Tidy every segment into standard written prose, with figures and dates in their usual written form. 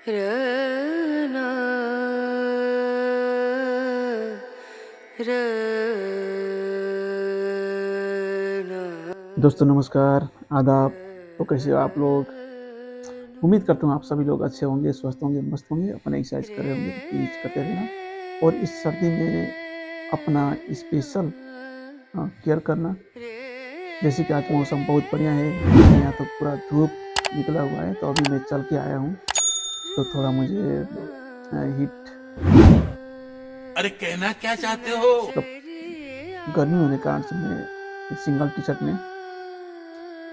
रना दोस्तों नमस्कार, आदाब। तो कैसे हो आप लोग? उम्मीद करता हूँ आप सभी लोग अच्छे होंगे, स्वस्थ होंगे, मस्त होंगे, अपना एक्सरसाइज कर रहे होंगे तो प्लीज़ करते रहना। और इस सर्दी में अपना स्पेशल केयर करना। जैसे कि आज मौसम बहुत बढ़िया है, यहाँ तो पूरा धूप निकला हुआ है, तो अभी मैं चल के आया हूँ, तो थोड़ा मुझे हीट अरे कहना क्या चाहते हो? गर्मी होने के कारण से मैं सिंगल टी शर्ट में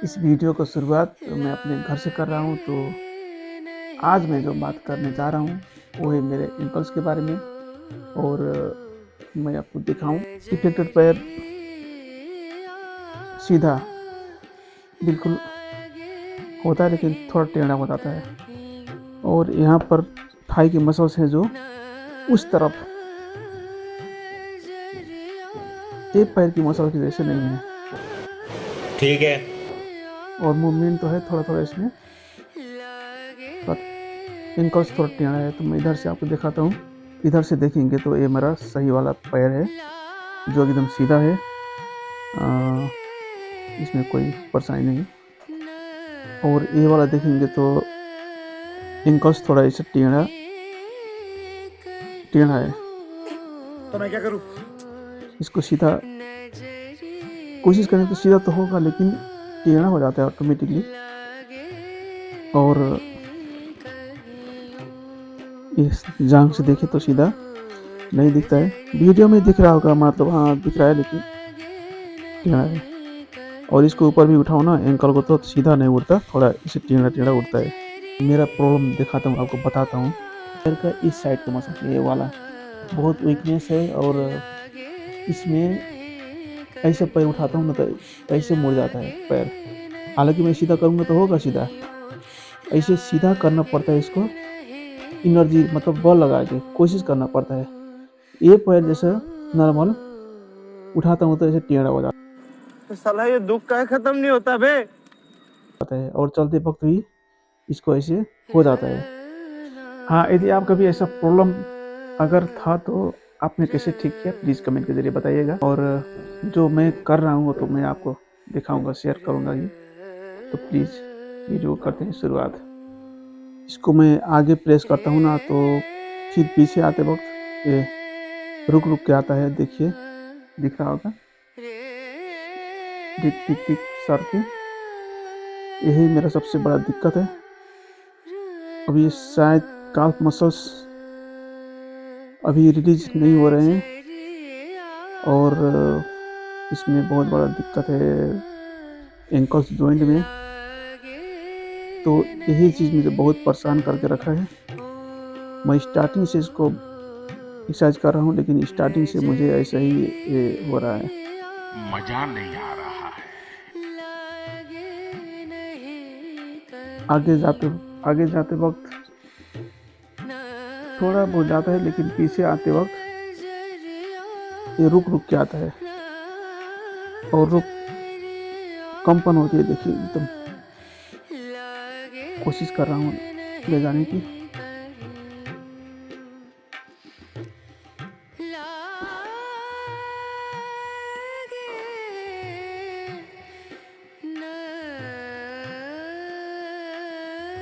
इस वीडियो को शुरुआत मैं अपने घर से कर रहा हूँ। तो आज मैं जो बात करने जा रहा हूँ वो है मेरे एंकल्स के बारे में। और मैं आपको दिखाऊं इफेक्टेड पैर सीधा बिल्कुल होता है, लेकिन थोड़ा टेढ़ा हो जाता है। और यहाँ पर थाई की मसल्स हैं जो उस तरफ एक पैर की मसल की जैसे नहीं है, ठीक है। और मूवमेंट तो है थोड़ा थोड़ा इसमें, पर एंकल्स थोड़ा टेढ़ा है। तो मैं इधर से आपको दिखाता हूँ। इधर से देखेंगे तो ये मेरा सही वाला पैर है जो एकदम सीधा है, इसमें कोई परेशानी नहीं। और ये वाला देखेंगे तो एंकल्स थोड़ा ऐसे टेढ़ा टेढ़ा है। तो मैं क्या करूं? इसको सीधा कोशिश करें तो सीधा तो होगा, लेकिन टेढ़ा हो जाता है ऑटोमेटिकली। और इस जांग से देखे तो सीधा नहीं दिखता है, वीडियो में दिख रहा होगा, मतलब हाँ दिख रहा है, लेकिन टेढ़ा है। और इसको ऊपर भी उठाओ ना एंकल को तो सीधा नहीं उड़ता, थोड़ा इसे टेढ़ा टेढ़ा उड़ता है। मेरा प्रॉब्लम दिखाता हूँ आपको, बताता हूँ। पैर का इस साइड का मसल ये वाला बहुत वीकनेस है, और इसमें ऐसे पैर उठाता हूँ ना तो ऐसे मुड़ जाता है पैर। हालांकि मैं सीधा करूँगा तो होगा सीधा, ऐसे सीधा करना पड़ता है इसको, एनर्जी मतलब बल लगा के कोशिश करना पड़ता है। ये पैर जैसे नॉर्मल उठाता हूँ तो ऐसे टेढ़ा हो जाता साला ये दुख का खत्म नहीं होता बे। है, और चलते वक्त भी इसको ऐसे हो जाता है। हाँ, यदि आपका भी ऐसा प्रॉब्लम अगर था तो आपने कैसे ठीक किया प्लीज़ कमेंट के जरिए बताइएगा। और जो मैं कर रहा हूँ तो मैं आपको दिखाऊंगा, शेयर करूँगा ये। तो प्लीज़ वीडियो करते हैं शुरुआत। इसको मैं आगे प्रेस करता हूँ ना तो फिर पीछे आते वक्त ये रुक रुक के आता है, देखिए दिख रहा होगा, टिक टिक टिक सर के। यही मेरा सबसे बड़ा दिक्कत है। अभी शायद काल्फ मसल्स अभी रिलीज नहीं हो रहे हैं, और इसमें बहुत बड़ा दिक्कत है एंकल्स जॉइंट में। तो यही चीज़ मुझे बहुत परेशान करके रखा है। मैं स्टार्टिंग से इसको एक्सरसाइज कर रहा हूँ, लेकिन स्टार्टिंग से मुझे ऐसा ही ये हो रहा है। मजा नहीं आ रहा है। आगे जाते वक्त थोड़ा बहुत जाता है, लेकिन पीछे आते वक्त ये रुक रुक के आता है, और रुक कंपन होती है। देखिए एकदम कोशिश कर रहा हूँ ले जाने की।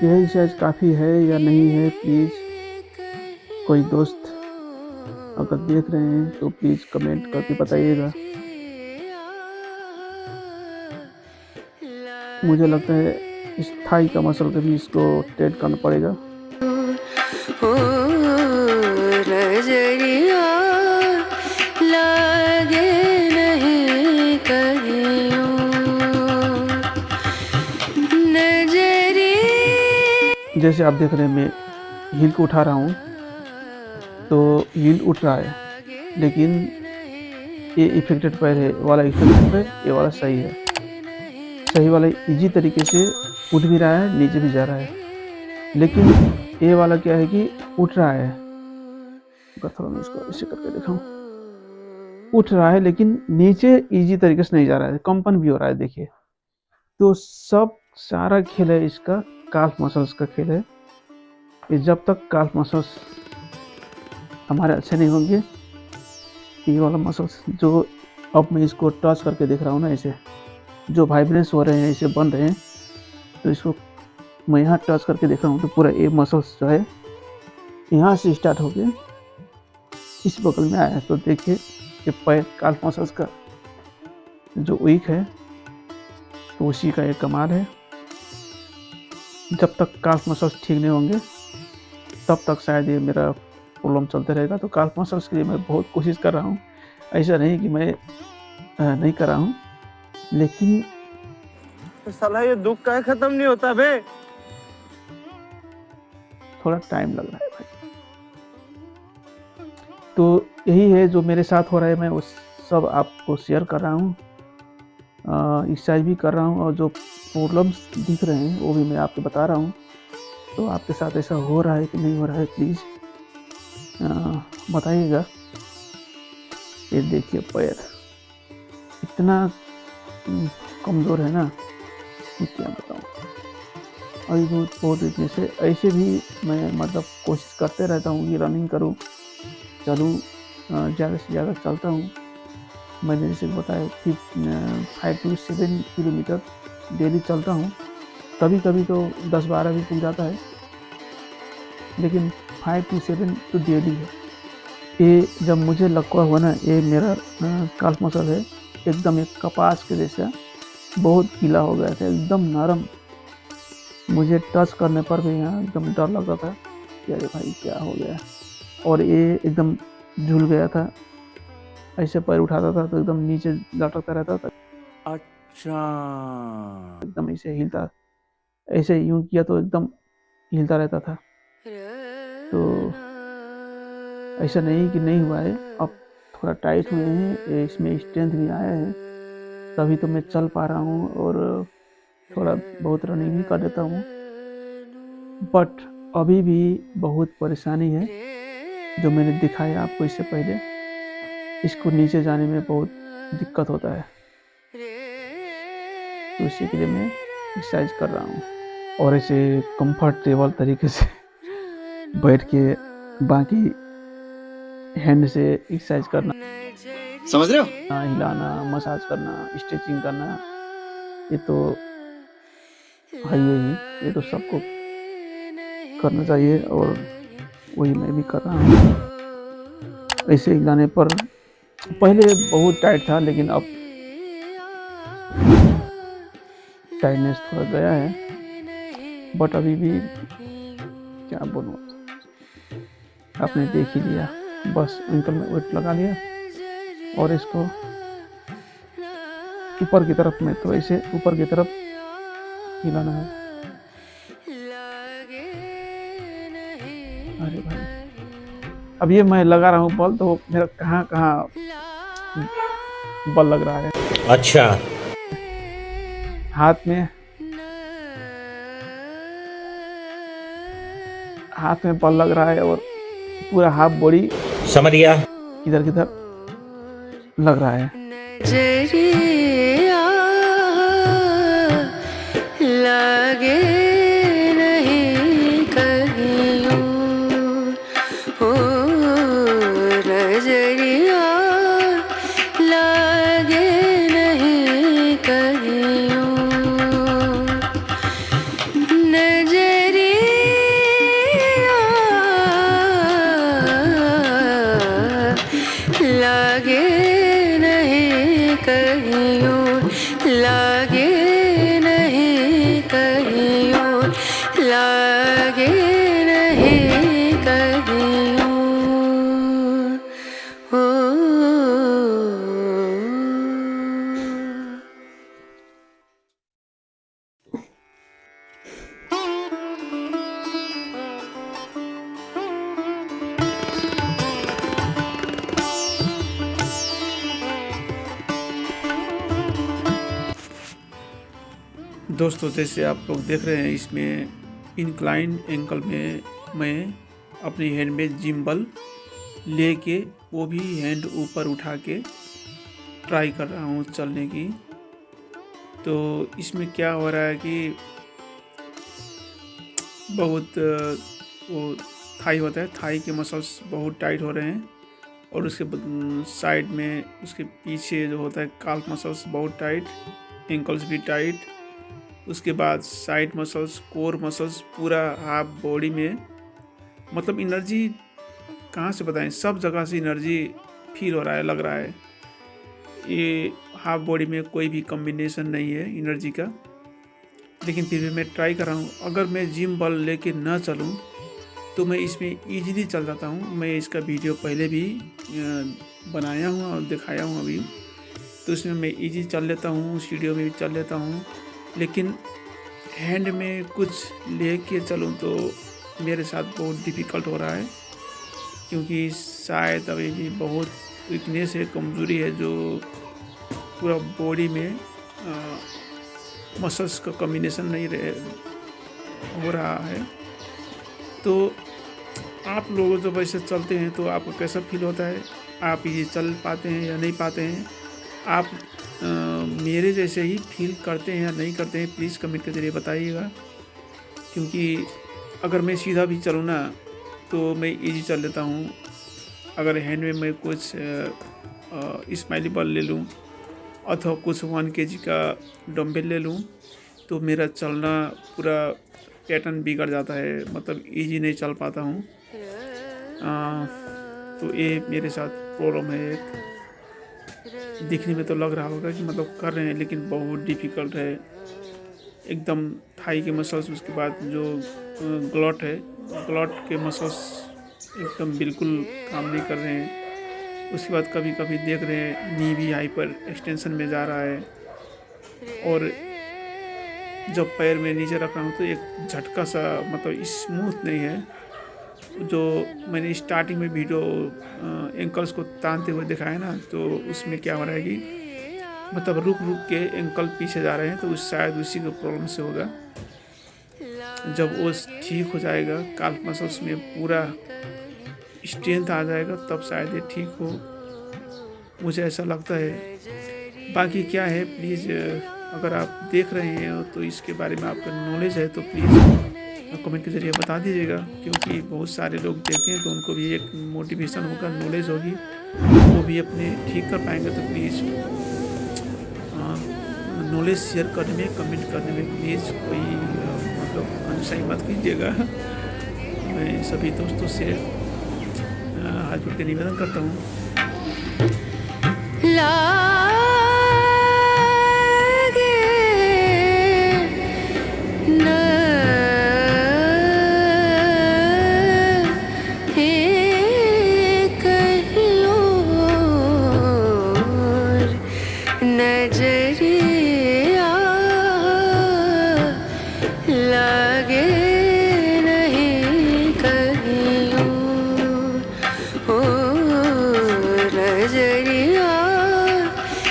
यह एक्सरसाइज काफ़ी है या नहीं है, प्लीज़ कोई दोस्त अगर देख रहे हैं तो प्लीज़ कमेंट करके बताइएगा। मुझे लगता है इस थाई का मसल का भी इसको ट्रेड करना पड़ेगा। नजरिया लागे नहीं कहियो नजरिया। जैसे आप देख रहे हैं मैं हील को उठा रहा हूँ तो हील उठ रहा है, लेकिन ये इफेक्टेड पैर है वाला इफेक्टेड पैर, ये वाला सही है। सही वाला इजी तरीके से उठ भी रहा है, नीचे भी जा रहा है। लेकिन ये वाला क्या है कि उठ रहा है, थोड़ा मैं इसको ऐसे करके दिखाऊं, उठ रहा है लेकिन नीचे इजी तरीके से नहीं जा रहा है, कंपन भी हो रहा है। देखिए तो सब सारा खेल है इसका काल्फ मसल्स का खेल है। कि जब तक काल्फ मसल्स हमारे अच्छे नहीं होंगे, ये वाला मसल्स जो अब मैं इसको टच करके देख रहा हूँ ना, ऐसे जो वाइब्रेंस हो रहे हैं, ऐसे बन रहे हैं, तो इसको मैं यहाँ टच करके देख रहा हूँ तो पूरा ये मसल्स जो है यहाँ से स्टार्ट होके इस बगल में आया है। तो देखिए ये पैर काल्फ मसल्स का जो वीक है तो उसी का एक कमाल है। जब तक काल्फ मसल्स ठीक नहीं होंगे तब तक शायद ये मेरा प्रॉब्लम चलते रहेगा। तो काल्फ मसल्स के लिए मैं बहुत कोशिश कर रहा हूँ, ऐसा नहीं कि मैं नहीं कर रहा हूँ, लेकिन साला ये दुख का खत्म नहीं होता बे। थोड़ा टाइम लग रहा है भाई। तो यही है जो मेरे साथ हो रहा है, मैं उस सब आपको शेयर कर रहा हूँ, एक्सरसाइज भी कर रहा हूँ, और जो प्रॉब्लम्स दिख रहे हैं वो भी मैं आपको बता रहा हूँ। तो आपके साथ ऐसा हो रहा है कि नहीं हो रहा है, प्लीज़ बताइएगा। ये देखिए पैर इतना कमज़ोर है ना कि क्या बताऊँ। अभी बहुत इतने से ऐसे भी मैं मतलब कोशिश करते रहता हूँ कि रनिंग करूँ, चलूँ, ज़्यादा से ज़्यादा चलता हूँ। मैंने जैसे बताया कि 5 to 7 किलोमीटर डेली चलता हूँ, कभी कभी तो 10-12 भी पुग जाता है, लेकिन 5 to 7 तो डेली है। ये जब मुझे लकवा हुआ ना, ये मेरा काल्फ मसल है एकदम एक कपास के जैसा, बहुत गीला हो गया था, एकदम नरम। मुझे टच करने पर भी यहाँ एकदम डर लग रहा था कि अरे भाई क्या हो गया, और ये एकदम झूल गया था। ऐसे पैर उठाता था तो एकदम नीचे लटकता रहता था, अच्छा, एकदम ऐसे हिलता, ऐसे यूं किया तो एकदम हिलता रहता था। तो ऐसा नहीं कि नहीं हुआ है, अब थोड़ा टाइट हुए हैं, इसमें स्ट्रेंथ भी आया है, तभी तो मैं चल पा रहा हूँ और थोड़ा बहुत रनिंग भी कर लेता हूँ। बट अभी भी बहुत परेशानी है, जो मैंने दिखाया आपको इससे पहले, इसको नीचे जाने में बहुत दिक्कत होता है। तो इसी के लिए मैं एक्सरसाइज कर रहा हूँ, और ऐसे कंफर्टेबल तरीके से बैठ के बाकी हैंड से एक्सरसाइज करना, समझ रहे हो? हिलाना, मसाज करना, स्ट्रेचिंग करना, ये तो है ही, ये तो सबको करना चाहिए, और वही मैं भी कर रहा हूँ। ऐसे हिलाने पर पहले बहुत टाइट था, लेकिन अब टाइटनेस थोड़ा गया है, बट अभी भी क्या बोलूँ, आपने देख ही लिया। बस एंकल में वेट लगा लिया और इसको ऊपर की तरफ में, तो ऐसे ऊपर की तरफ हिलाना है। अरे भाई, अब ये मैं लगा रहा हूँ बल, तो मेरा कहाँ कहाँ बल लग रहा है। अच्छा, हाथ में बल लग रहा है, और पूरा हाफ बॉडी समझ गया। किधर किधर लग रहा है। नजरिया लगे नहीं कहीं और, ओ नजरिया लगे नहीं कहीं और, नजरिया लागे नहीं कहीं और, लागे नहीं कहीं और, लागे नहीं कहीं और, ओ दोस्तों, जैसे आप लोग देख रहे हैं, इसमें इंक्लाइन एंकल में मैं अपनी हैंड में जिम्बल लेके, वो भी हैंड ऊपर उठा के ट्राई कर रहा हूँ चलने की। तो इसमें क्या हो रहा है कि बहुत वो थाई होता है, थाई के मसल्स बहुत टाइट हो रहे हैं, और उसके साइड में उसके पीछे जो होता है काल्फ मसल्स बहुत टाइट, एंकल्स भी टाइट, उसके बाद साइड मसल्स, कोर मसल्स, पूरा हाफ बॉडी में, मतलब एनर्जी कहाँ से बताएं, सब जगह से एनर्जी फील हो रहा है, लग रहा है। ये हाफ बॉडी में कोई भी कॉम्बिनेशन नहीं है एनर्जी का, लेकिन फिर भी मैं ट्राई कर रहा हूँ। अगर मैं जिम बल लेके ना चलूँ तो मैं इसमें इजीली चल जाता हूँ। मैं इसका वीडियो पहले भी बनाया हूँ और दिखाया हूँ अभी, तो इसमें मैं इजी चल लेता हूँ, स्टूडियो में भी चल लेता हूँ, लेकिन हैंड में कुछ लेके चलूँ तो मेरे साथ बहुत डिफ़िकल्ट हो रहा है, क्योंकि शायद अभी भी बहुत वीकनेस है, कमज़ोरी है, जो पूरा बॉडी में मसल्स का कॉम्बिनेशन नहीं हो रहा है। तो आप लोग जब ऐसे चलते हैं तो आपको कैसा फील होता है? आप ये चल पाते हैं या नहीं पाते हैं? आप मेरे जैसे ही फील करते हैं या नहीं करते हैं? प्लीज़ कमेंट के ज़रिए बताइएगा, क्योंकि अगर मैं सीधा भी चलूँ ना तो मैं इजी चल लेता हूँ। अगर हैंड में मैं कुछ स्माइली बॉल ले लूँ अथवा कुछ 1 kg का डंबल ले लूँ तो मेरा चलना पूरा पैटर्न बिगड़ जाता है, मतलब इजी नहीं चल पाता हूँ। तो ये मेरे साथ प्रॉब्लम है एक। दिखने में तो लग रहा होगा कि मतलब कर रहे हैं, लेकिन बहुत डिफ़िकल्ट है एकदम। थाई के मसल्स, उसके बाद जो ग्लॉट है, ग्लॉट के मसल्स एकदम बिल्कुल काम नहीं कर रहे हैं। उसके बाद कभी कभी देख रहे हैं नी भी हाइपर एक्सटेंशन में जा रहा है, और जब पैर में नीचे रख रहा हूँ तो एक झटका सा, मतलब स्मूथ नहीं है। जो मैंने स्टार्टिंग में वीडियो एंकल्स को तानते हुए दिखाया ना, तो उसमें क्या हो रहा है कि मतलब रुक रुक के एंकल पीछे जा रहे हैं, तो शायद उसी को प्रॉब्लम से होगा। जब वो ठीक हो जाएगा, काल्फ मसल्स में पूरा स्ट्रेंथ आ जाएगा, तब शायद ये ठीक हो, मुझे ऐसा लगता है। बाकी क्या है, प्लीज़ अगर आप देख रहे हैं तो इसके बारे में आपका नॉलेज है तो प्लीज़ कमेंट के ज़रिए बता दीजिएगा, क्योंकि बहुत सारे लोग देखते हैं तो उनको भी एक मोटिवेशन होगा, नॉलेज होगी, वो भी अपने ठीक कर पाएंगे। तो प्लीज़ नॉलेज शेयर करने में, कमेंट करने में प्लीज़ कोई मतलब अनसाई मत कीजिएगा। मैं सभी दोस्तों से हाथ जोड़ के निवेदन करता हूँ। लागे नहीं कहीं और नजरिया,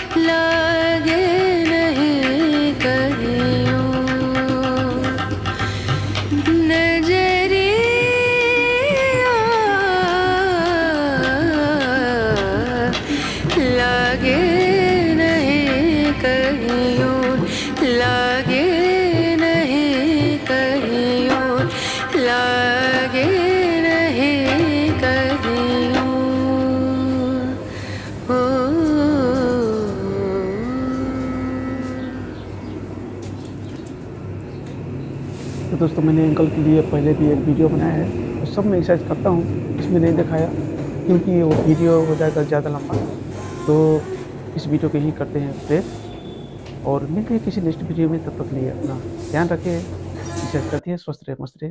लागे नहीं कहीं और नजरिया, लागे नहीं कहीं और, लागे नहीं कहीं और, लागे नहीं कहीं और। तो दोस्तों, मैंने एंकल के लिए पहले भी एक वीडियो बनाया है, उस सब में एक्सरसाइज करता हूँ, इसमें नहीं दिखाया क्योंकि वो वीडियो हो जाएगा ज़्यादा लंबा। तो इस वीडियो को ही करते हैं ब्रेक, और मिलते हैं किसी नेक्स्ट वीडियो में। तब तक के लिए अपना ध्यान रखें, एक्सरसाइज करती है, स्वस्थ रहे, मस्त रहे।